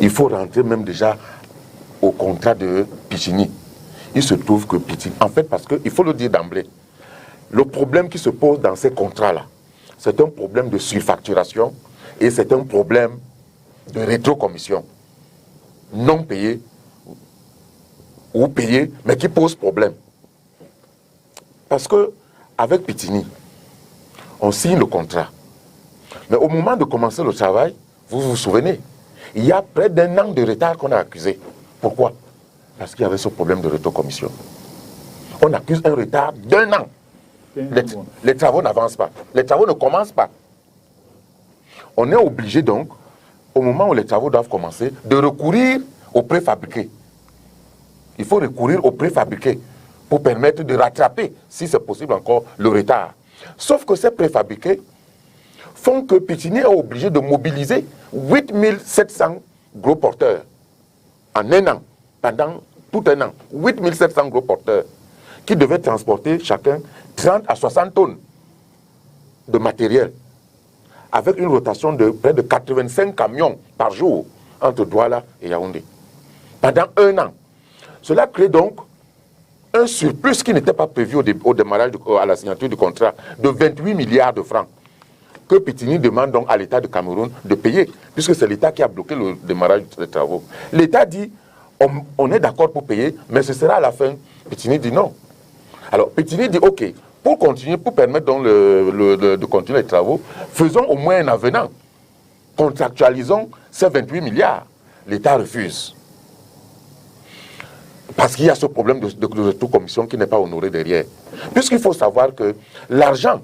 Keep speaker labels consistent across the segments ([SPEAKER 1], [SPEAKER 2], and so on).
[SPEAKER 1] Il faut rentrer même déjà au contrat de Pichini. Il se trouve que Pichini, en fait, parce qu'il faut le dire d'emblée, le problème qui se pose dans ces contrats-là, c'est un problème de surfacturation et c'est un problème de rétrocommission. Non payé ou payé, mais qui pose problème. Parce que avec Pichini, on signe le contrat. Mais au moment de commencer le travail, vous vous souvenez, il y a près d'1 an de retard qu'on a accusé. Pourquoi? Parce qu'il y avait ce problème de rétrocommission. On accuse un retard d'1 an. Les travaux n'avancent pas. Les travaux ne commencent pas. On est obligé donc, au moment où les travaux doivent commencer, de recourir aux préfabriqués. Il faut recourir aux préfabriqués pour permettre de rattraper, si c'est possible encore, le retard. Sauf que ces préfabriqués font que Pichini est obligé de mobiliser 8700 gros porteurs en 1 an, pendant tout 1 an. 8700 gros porteurs qui devaient transporter chacun 30 à 60 tonnes de matériel, avec une rotation de près de 85 camions par jour entre Douala et Yaoundé. Pendant 1 an. Cela crée donc un surplus qui n'était pas prévu au démarrage, à la signature du contrat, de 28 milliards de francs, que Pichini demande donc à l'État de Cameroun de payer, puisque c'est l'État qui a bloqué le démarrage des travaux. L'État dit, on est d'accord pour payer, mais ce sera à la fin. Pichini dit non. Alors Pichini dit, ok, pour continuer, pour permettre donc de continuer les travaux, faisons au moins un avenant. Contractualisons ces 28 milliards. L'État refuse. Parce qu'il y a ce problème de commission qui n'est pas honoré derrière. Puisqu'il faut savoir que l'argent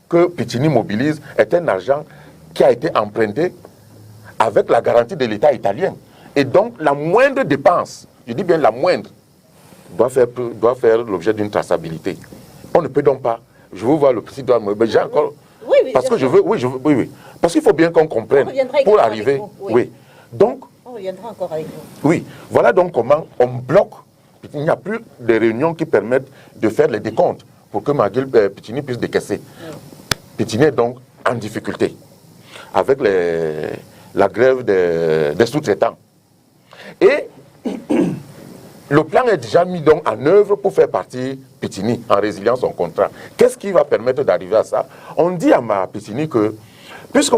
[SPEAKER 1] que Pichini mobilise est un argent qui a été emprunté avec la garantie de l'État italien. Et donc, la moindre dépense, je dis bien la moindre, doit faire l'objet d'une traçabilité. On ne peut donc pas, je veux voir le président, mais j'ai encore...
[SPEAKER 2] Oui,
[SPEAKER 1] parce que je veux, oui. Parce qu'il faut bien qu'on comprenne, pour arriver... Oui. Donc...
[SPEAKER 2] On reviendra encore avec vous.
[SPEAKER 1] Oui, voilà donc comment on bloque. Il n'y a plus de réunions qui permettent de faire les décomptes pour que Pichini puisse décaisser. Pichini est donc en difficulté avec la grève des sous-traitants. Et le plan est déjà mis donc en œuvre pour faire partir Pichini en résiliant son contrat. Qu'est-ce qui va permettre d'arriver à ça? On dit à Pichini que puisque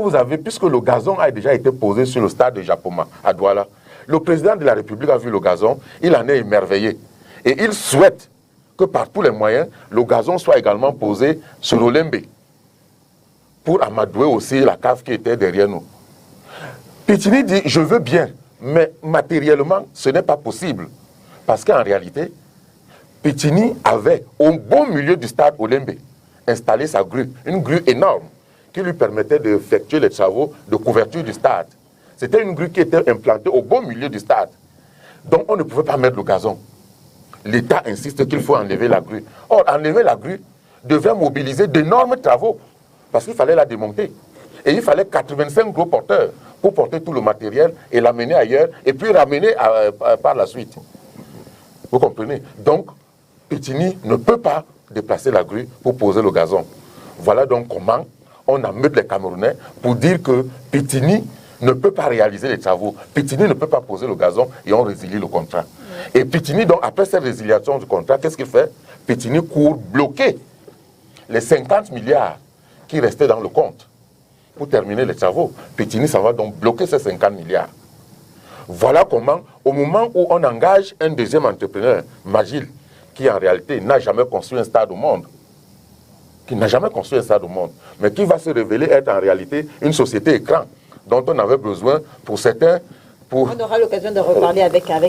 [SPEAKER 1] le gazon a déjà été posé sur le stade de Japoma à Douala, le président de la République a vu le gazon, il en est émerveillé. Et il souhaite que par tous les moyens, le gazon soit également posé sur Olembe, pour amadouer aussi la cave qui était derrière nous. Pichini dit, je veux bien, mais matériellement, ce n'est pas possible. Parce qu'en réalité, Pichini avait, au beau milieu du stade Olembe, installé sa grue, une grue énorme, qui lui permettait d'effectuer les travaux de couverture du stade. C'était une grue qui était implantée au beau milieu du stade. Donc on ne pouvait pas mettre le gazon. L'État insiste qu'il faut enlever la grue. Or, enlever la grue devait mobiliser d'énormes travaux, parce qu'il fallait la démonter. Et il fallait 85 gros porteurs pour porter tout le matériel et l'amener ailleurs, et puis ramener par la suite. Vous comprenez? Donc, Pichini ne peut pas déplacer la grue pour poser le gazon. Voilà donc comment on ameute les Camerounais pour dire que Pichini ne peut pas réaliser les travaux. Pichini ne peut pas poser le gazon et on résilie le contrat. Et Pichini, donc, après cette résiliation du contrat, qu'est-ce qu'il fait? Pichini court bloquer les 50 milliards qui restaient dans le compte pour terminer les travaux. Pichini, ça va donc bloquer ces 50 milliards. Voilà comment, au moment où on engage un deuxième entrepreneur, Magil, qui en réalité n'a jamais construit un stade au monde, mais qui va se révéler être en réalité une société écran dont on avait besoin pour certains...
[SPEAKER 2] On aura l'occasion de reparler avec M.